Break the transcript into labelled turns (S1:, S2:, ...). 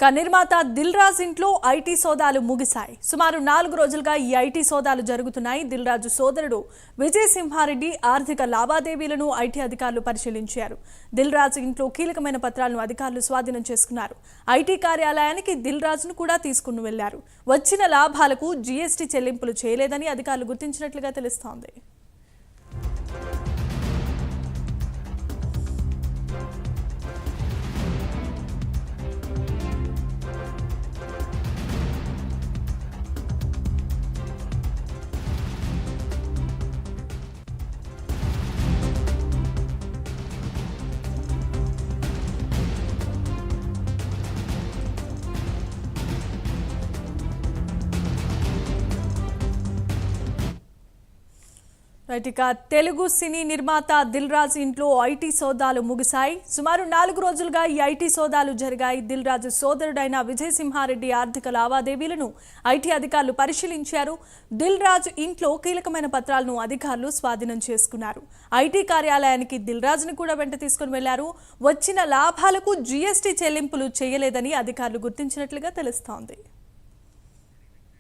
S1: నిర్మాత దిల్ రాజు ఇంట్లో ఐటీ సోదాలు ముగిశాయి. సుమారు 4 రోజులుగా ఈ ఐటీ సోదాలు జరుగుతున్నాయి. దిల్ రాజు సోదరుడు విజయ్ సింహారెడ్డి ఆర్థిక లావాదేవీలను ఐటీ అధికారులు పరిశీలించారు. దిల్ రాజు ఇంట్లో కీలకమైన పత్రాలను అధికారులు స్వాధీనం చేసుకున్నారు. ఐటీ కార్యాలయానికి దిల్ రాజును కూడా తీసుకుని వెళ్లారు. వచ్చిన లాభాలకు జీఎస్టీ చెల్లింపులు చేయలేదని అధికారులు గుర్తించినట్లుగా తెలుస్తోంది. తెలుగు సినీ నిర్మాత దిల్ రాజు ఇంట్లో ఐటీ సోదాలు ముగిశాయి. సుమారు 4 రోజులుగా ఈ ఐటీ సోదాలు జరిగాయి. దిల్ రాజు సోదరుడైన విజయ్ సింహారెడ్డి ఆర్థిక లావాదేవీలను ఐటీ అధికారులు పరిశీలించారు. దిల్ రాజు ఇంట్లో కీలకమైన పత్రాలను అధికారులు స్వాధీనం చేసుకున్నారు. ఐటీ కార్యాలయానికి దిల్ రాజును కూడా వెంట తీసుకుని వెళ్లారు. వచ్చిన లాభాలకు జీఎస్టీ చెల్లింపులు చేయలేదని అధికారులు గుర్తించినట్లుగా తెలుస్తోంది.